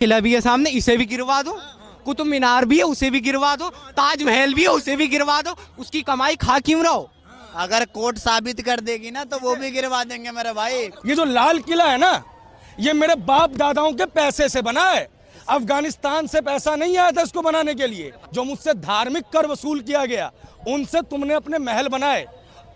किला भी है सामने, इसे भी गिरवा दो। कुतुब मीनार भी है, उसे भी गिरवा दो। ताजमहल भी है, उसे भी गिरवा दो। उसकी कमाई खा क्यों रहो? अगर कोर्ट साबित कर देगी ना तो वो भी गिरवा देंगे मेरे भाई। ये जो लाल किला है ना, ये मेरे बाप दादाओं के पैसे से बना है। अफगानिस्तान से पैसा नहीं आया था इसको बनाने के लिए। जो मुझसे धार्मिक कर वसूल किया गया, उनसे तुमने अपने महल बनाए।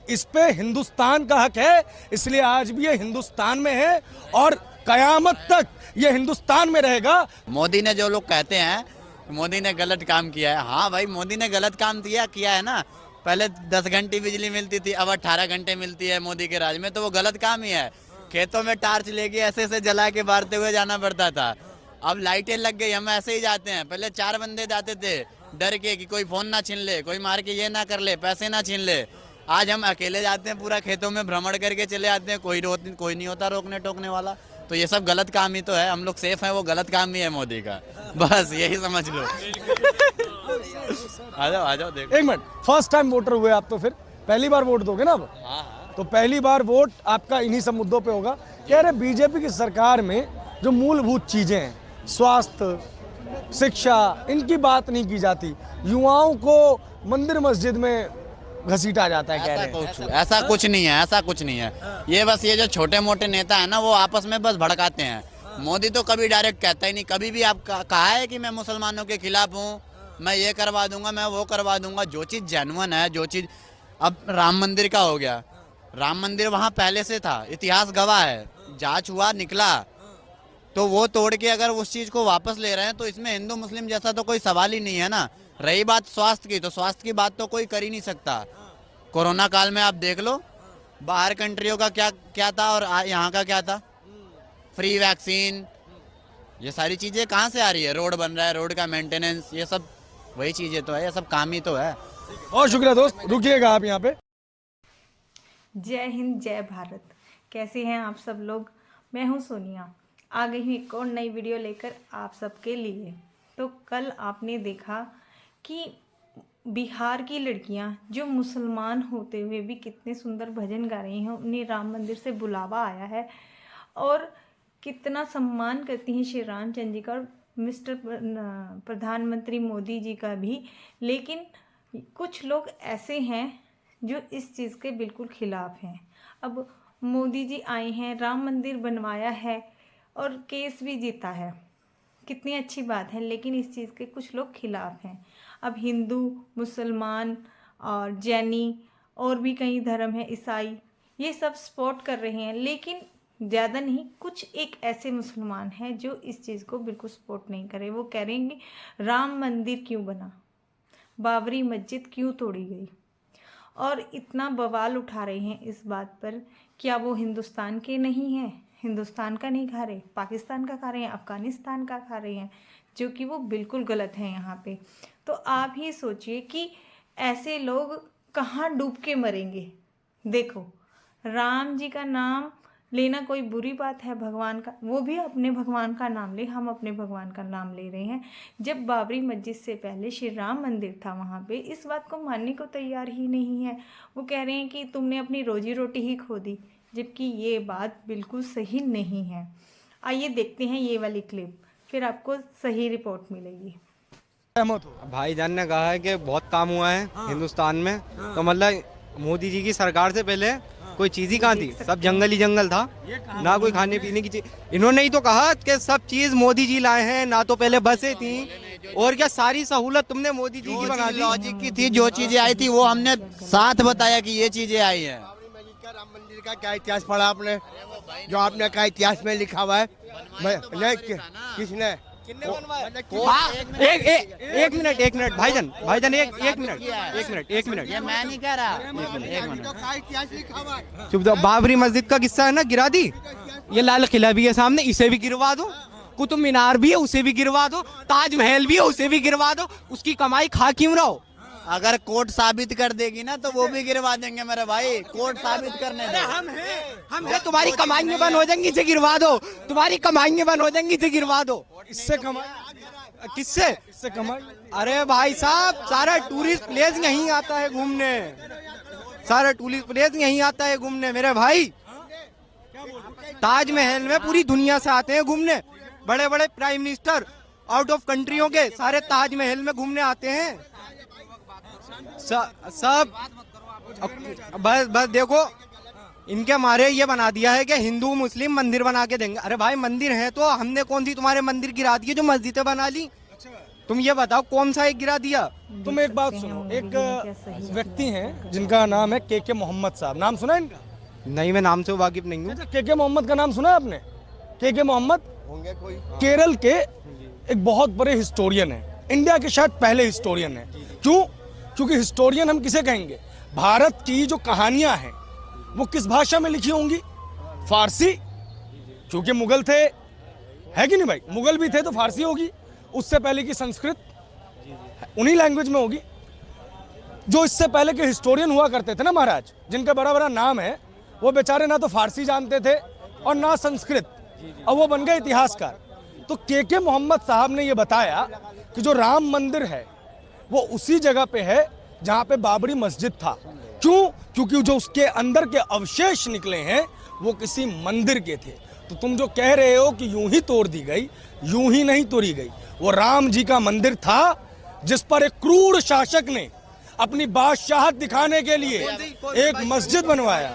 इस पे हिंदुस्तान का हक है, इसलिए आज भी ये हिंदुस्तान में है और कयामत तक ये हिंदुस्तान में रहेगा। मोदी ने जो लोग कहते हैं मोदी ने गलत काम किया है, हाँ भाई मोदी ने गलत काम किया है ना। पहले 10 घंटे बिजली मिलती थी, अब 18 घंटे मिलती है मोदी के राज में, तो वो गलत काम ही है। खेतों में टार्च लेके ऐसे जला के बारते हुए जाना पड़ता था, अब लाइटें लग गई, हम ऐसे ही जाते हैं। पहले 4 बंदे जाते थे डर के कि कोई फोन ना छीन ले, कोई मार के ये ना कर ले, पैसे ना छीन ले। आज हम अकेले जाते हैं, पूरा खेतों में भ्रमण करके चले आते हैं, कोई नहीं होता रोकने टोकने वाला। तो ये सब गलत काम ही तो है, हम लोग सेफ हैं, वो गलत काम ही है मोदी का, बस यही समझ लो। आ जाओ देखो। एक मिनट, फर्स्ट टाइम वोटर हुए आप, तो फिर पहली बार वोट दोगे ना अब? हाँ। तो पहली बार वोट आपका इन्हीं सब मुद्दों पे होगा। कह रहे बीजेपी की सरकार में जो मूलभूत चीजें हैं, स्वास्थ्य, शिक्षा, इनकी बात नहीं की जाती। युवाओं को मंदिर मस्जिद में घसीटा जाता है, कह रहे हैं। ऐसा कुछ नहीं है, ऐसा कुछ नहीं है। ये बस ये जो छोटे मोटे नेता है ना, वो आपस में बस भड़काते हैं। मोदी तो कभी डायरेक्ट कहता ही नहीं। कभी भी आप कहा है कि मैं मुसलमानों के खिलाफ हूँ, मैं ये करवा दूंगा, मैं वो करवा दूंगा। जो चीज़ जेन्युइन है, जो चीज़, अब राम मंदिर का हो गया, राम मंदिर वहाँ पहले से था, इतिहास गवाह है, जांच हुआ निकला, तो वो तोड़ के अगर उस चीज़ को वापस ले रहे हैं तो इसमें हिंदू मुस्लिम जैसा तो कोई सवाल ही नहीं है ना। रही बात स्वास्थ्य की, तो स्वास्थ्य की बात तो कोई कर ही नहीं सकता। कोरोना काल में आप देख लो, बाहर कंट्रियों का क्या था और यहाँ का क्या था। फ्री वैक्सीन, ये सारी चीज़ें कहाँ से आ रही है? रोड बन रहा है, रोड का मेंटेनेंस, ये सब वही चीज़ें तो है, ये सब काम ही तो है। बहुत शुक्रिया दोस्त, रुकिएगा आप यहाँ पे। जय हिंद, जय भारत। कैसे हैं आप सब लोग? मैं हूं सोनिया, आ गई हूँ एक और नई वीडियो लेकर आप सबके लिए। तो कल आपने देखा कि बिहार की लड़कियां जो मुसलमान होते हुए भी कितने सुंदर भजन गा रही हैं, उन्हें राम मंदिर से बुलावा आया है और कितना सम्मान करती हैं श्री रामचंद्र जी का और मिस्टर प्रधानमंत्री मोदी जी का भी। लेकिन कुछ लोग ऐसे हैं जो इस चीज़ के बिल्कुल खिलाफ हैं। अब मोदी जी आए हैं, राम मंदिर बनवाया है और केस भी जीता है, कितनी अच्छी बात है, लेकिन इस चीज़ के कुछ लोग खिलाफ हैं। अब हिंदू, मुसलमान और जैनी और भी कई धर्म हैं, ईसाई, ये सब सपोर्ट कर रहे हैं, लेकिन ज़्यादा नहीं। कुछ एक ऐसे मुसलमान हैं जो इस चीज़ को बिल्कुल सपोर्ट नहीं करे। वो कह रहे हैं कि राम मंदिर क्यों बना, बाबरी मस्जिद क्यों तोड़ी गई, और इतना बवाल उठा रहे हैं इस बात पर। क्या वो हिंदुस्तान के नहीं हैं? हिंदुस्तान का नहीं खा रहे, पाकिस्तान का खा रहे हैं, अफ़गानिस्तान का खा रहे हैं, जो कि वो बिल्कुल गलत है यहाँ पे। तो आप ही सोचिए कि ऐसे लोग कहाँ डूब के मरेंगे। देखो, राम जी का नाम लेना कोई बुरी बात है? भगवान का, वो भी अपने भगवान का नाम ले, हम अपने भगवान का नाम ले रहे हैं। जब बाबरी मस्जिद से पहले श्री राम मंदिर था वहाँ पे, इस बात को मानने को तैयार ही नहीं है। वो कह रहे हैं कि तुमने अपनी रोजी रोटी ही खो दी, जबकि ये बात बिल्कुल सही नहीं है। आइए देखते हैं ये वाली क्लिप, फिर आपको सही रिपोर्ट मिलेगी। भाईजान ने कहा है कि बहुत काम हुआ है हिंदुस्तान में, तो मतलब मोदी जी की सरकार से पहले कोई चीज ही कहाँ थी, सब जंगल ही जंगल था, ना कोई खाने पीने की चीज। इन्होंने ही तो कहा कि सब चीज मोदी जी लाए हैं, ना तो पहले बसें थी और क्या सारी सहूलत तुमने मोदी जी की बना दी। लॉजिक की थी, जो चीजें आई थी वो हमने साथ बताया कि ये चीजें आई हैं। राम मंदिर का क्या इतिहास पढ़ा आपने? जो आपने कहा इतिहास में लिखा हुआ है, किसने? एक मिनट भाईजान एक मिनट ये मैं नहीं कह रहा, चुप जाओ। बाबरी मस्जिद का किस्सा है ना, गिरा दी। ये लाल किला भी है सामने, इसे भी गिरवा दो। कुतुब मीनार भी है, उसे भी गिरवा दो। ताजमहल भी है, उसे भी गिरवा दो। उसकी कमाई खा क्यों रहो? अगर कोर्ट साबित कर देगी ना तो वो भी गिरवा देंगे मेरे भाई। कोर्ट साबित करने दो। हम हैं, तुम्हारी कमाइयां बंद हो जाएंगी, इसे गिरवा दो। तुम्हारी कमाइयां बंद हो जाएंगी, इसे गिरवा दो। इससे कमाई, किससे? इससे कमाई। अरे भाई साहब, सारा टूरिस्ट प्लेस यहीं आता है घूमने, सारा टूरिस्ट प्लेस यहीं आता है घूमने मेरे भाई। ताजमहल में पूरी दुनिया से आते हैं घूमने। बड़े बड़े प्राइम मिनिस्टर आउट ऑफ कंट्रियों के सारे ताजमहल में घूमने आते हैं। सब बस देखो, इनके मारे ये बना दिया है कि हिंदू मुस्लिम मंदिर बना के देंगे। अरे भाई मंदिर है तो हमने कौन सी तुम्हारे मंदिर गिरा दिए जो मस्जिदें बना ली? तुम ये बताओ कौन सा एक गिरा दिया? तुम एक बात सुनो, एक व्यक्ति हैं जिनका नाम है के मोहम्मद साहब, नाम सुना है इनका? नहीं, मैं नाम से वाकिफ नहीं हूँ। अच्छा, के मोहम्मद का नाम सुना है आपने? के मोहम्मद होंगे कोई। केरल के एक बहुत बड़े हिस्टोरियन है, इंडिया के शायद पहले हिस्टोरियन है। क्यों? क्योंकि हिस्टोरियन हम किसे कहेंगे? भारत की जो कहानियां हैं वो किस भाषा में लिखी होंगी? फारसी, क्योंकि मुगल थे, है कि नहीं भाई? मुगल भी थे तो फारसी होगी, उससे पहले की संस्कृत उन्हीं लैंग्वेज में होगी। जो इससे पहले के हिस्टोरियन हुआ करते थे ना महाराज, जिनका बड़ा बड़ा नाम है, वो बेचारे ना तो फारसी जानते थे और ना संस्कृत, और वो बन गए इतिहासकार। तो के मोहम्मद साहब ने ये बताया कि जो राम मंदिर है वो उसी जगह पे है जहाँ पे बाबरी मस्जिद था। क्यों? क्योंकि जो उसके अंदर के अवशेष निकले हैं वो किसी मंदिर के थे। तो तुम जो कह रहे हो कि यूं ही तोड़ दी गई, यूं ही नहीं तोड़ी गई। वो राम जी का मंदिर था जिस पर एक क्रूर शासक ने अपनी बादशाहत दिखाने के लिए एक मस्जिद बनवाया।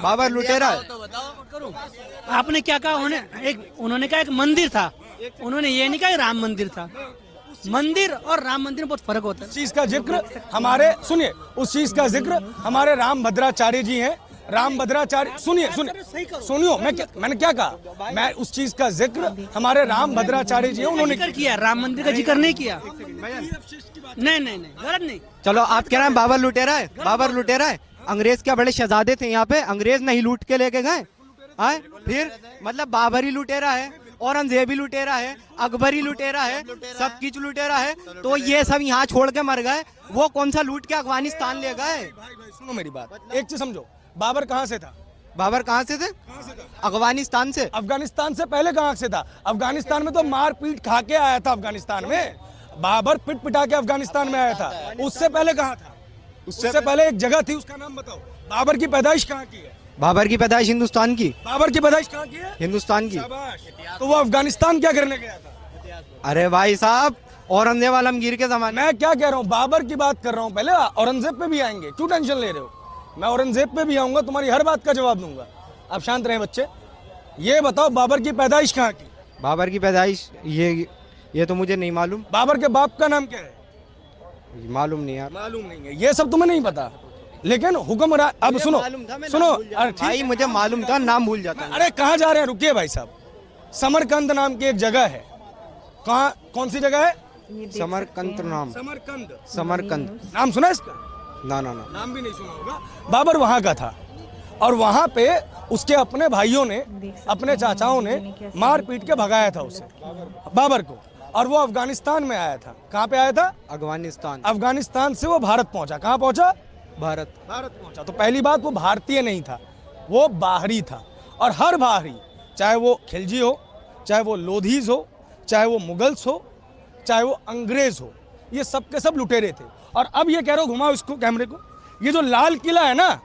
बाबर लुटेरा है। आपने क्या कहा? उन्होंने कहा एक मंदिर था, उन्होंने ये नहीं कहा राम मंदिर था। मंदिर और राम मंदिर में बहुत फर्क होता है। उस चीज का जिक्र हमारे, सुनिए, उस चीज का जिक्र हमारे राम भद्राचार्य जी हैं। राम भद्राचार्य, सुनियो, मैंने क्या कहा? मैं उस चीज का जिक्र हमारे राम भद्राचार्य जी हैं, उन्होंने किया। राम मंदिर का जिक्र नहीं किया। नहीं, गलत नहीं। चलो, आप कह रहे हैं बाबर लुटेरा है? बाबर लुटेरा है? अंग्रेज क्या बड़े शहजादे थे यहाँ पे? अंग्रेज नहीं लूट के लेके गए? फिर मतलब बाबर ही लुटेरा है, औरंगजेब ही लुटेरा है, अकबर ही लुटेरा है, सब कुछ लुटेरा है। तो ये सब यहाँ छोड़ के मर गए, वो कौन सा लूट के अफगानिस्तान ले गए? सुनो मेरी बात, एक चीज समझो, बाबर कहाँ से था? बाबर कहाँ से थे? अफगानिस्तान से। अफगानिस्तान से पहले कहाँ से था? अफगानिस्तान में तो मार पीट खा के आया था। अफगानिस्तान में बाबर पिट पिटा के अफगानिस्तान में आया था। उससे पहले कहाँ था? उससे पहले एक जगह थी, उसका नाम बताओ। बाबर की पैदाइश कहाँ की है? बाबर की पैदाइश हिंदुस्तान की। बाबर की पैदाइश कहाँ की है? हिंदुस्तान की। तो वो अफगानिस्तान क्या करने गया था? अरे भाई साहब, औरंगजेब आलमगीर के जमाने। मैं क्या कह रहा हूँ, बाबर की बात कर रहा हूँ। पहले औरंगजेब पे भी आएंगे, क्यों टेंशन ले रहे हो? मैं औरंगजेब पे भी आऊंगा, तुम्हारी हर बात का जवाब दूंगा। आप शांत रहे बच्चे। ये बताओ, बाबर की पैदाइश कहाँ की? बाबर की पैदाइश ये तो मुझे नहीं मालूम। बाबर के बाप का नाम क्या है? मालूम नहीं यार। मालूम नहीं है, ये सब तुम्हें नहीं पता। लेकिन हुक्मरान, अब सुनो, अरे भाई मुझे मालूम था, नाम भूल जाता हूं। अरे कहाँ जा रहे हैं? रुकिए भाई साहब। समरकंद नाम की एक जगह है। कहाँ, कौन सी जगह है? समरकंद नाम। समरकंद नाम सुना इसका? ना नाम भी नहीं सुना होगा। बाबर वहाँ का था, और वहाँ पे उसके अपने भाइयों ने, अपने चाचाओं ने मार पीट के भगाया था उसे, बाबर को। और वो अफगानिस्तान में आया था। कहाँ पे आया था? अफगानिस्तान। अफगानिस्तान से वो भारत पहुंचा। कहाँ पहुंचा? भारत पहुंचा। तो पहली बात, वो भारतीय नहीं था, वो बाहरी था। और हर बाहरी, चाहे वो खिलजी हो, चाहे वो लोधीज हो, चाहे वो मुगल्स हो, चाहे वो अंग्रेज हो, ये सब के सब लुटेरे थे। और अब ये कह रहे हो, घुमाओ इसको कैमरे को, ये जो लाल किला है ना,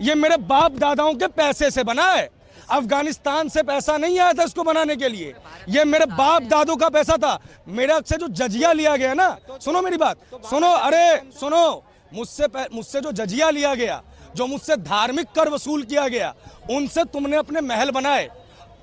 ये मेरे बाप दादाओं के पैसे से बना है। अफगानिस्तान से पैसा नहीं आया था इसको बनाने के लिए, ये मेरे बाप दादों का पैसा था। मेरा से जो जजिया लिया गया ना, सुनो मेरी बात, सुनो, अरे सुनो, मुझसे जो जजिया लिया गया, जो मुझसे धार्मिक कर वसूल किया गया, उनसे तुमने अपने महल बनाए।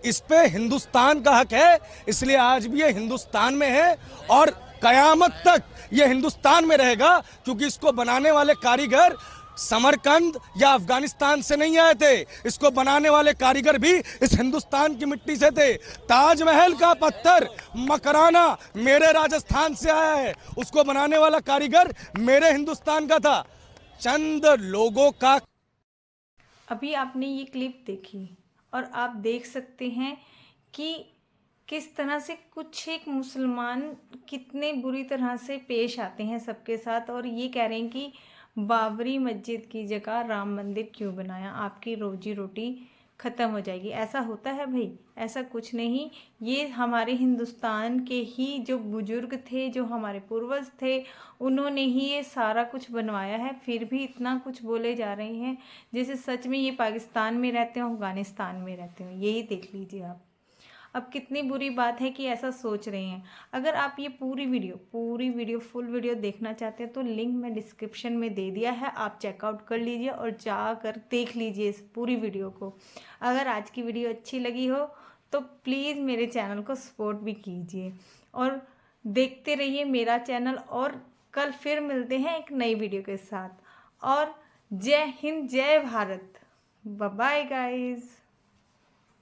इस पे हिंदुस्तान का हक है, इसलिए आज भी ये हिंदुस्तान में है और कयामत तक ये हिंदुस्तान में रहेगा। क्योंकि इसको बनाने वाले कारीगर समरकंद या अफगानिस्तान से नहीं आए थे, इसको बनाने वाले कारीगर भी इस हिंदुस्तान की मिट्टी से थे। ताजमहल का पत्थर मकराना मेरे राजस्थान से आया है, उसको बनाने वाला कारीगर मेरे हिंदुस्तान का था। चंद लोगों का। अभी आपने ये क्लिप देखी और आप देख सकते हैं कि किस तरह से कुछ एक मुसलमान कितने बुरी तरह से पेश आते हैं सबके साथ, और ये कह रहे हैं कि बाबरी मस्जिद की जगह राम मंदिर क्यों बनाया, आपकी रोजी रोटी ख़त्म हो जाएगी। ऐसा होता है भाई? ऐसा कुछ नहीं। ये हमारे हिंदुस्तान के ही जो बुजुर्ग थे, जो हमारे पूर्वज थे, उन्होंने ही ये सारा कुछ बनवाया है। फिर भी इतना कुछ बोले जा रहे हैं जैसे सच में ये पाकिस्तान में रहते हो, अफ़गानिस्तान में रहते हो। यही देख लीजिए आप। अब कितनी बुरी बात है कि ऐसा सोच रहे हैं। अगर आप ये पूरी वीडियो फुल वीडियो देखना चाहते हैं तो लिंक मैं डिस्क्रिप्शन में दे दिया है, आप चेकआउट कर लीजिए और जाकर देख लीजिए इस पूरी वीडियो को। अगर आज की वीडियो अच्छी लगी हो तो प्लीज़ मेरे चैनल को सपोर्ट भी कीजिए और देखते रहिए मेरा चैनल। और कल फिर मिलते हैं एक नई वीडियो के साथ। और जय हिंद, जय भारत। Bye bye guys.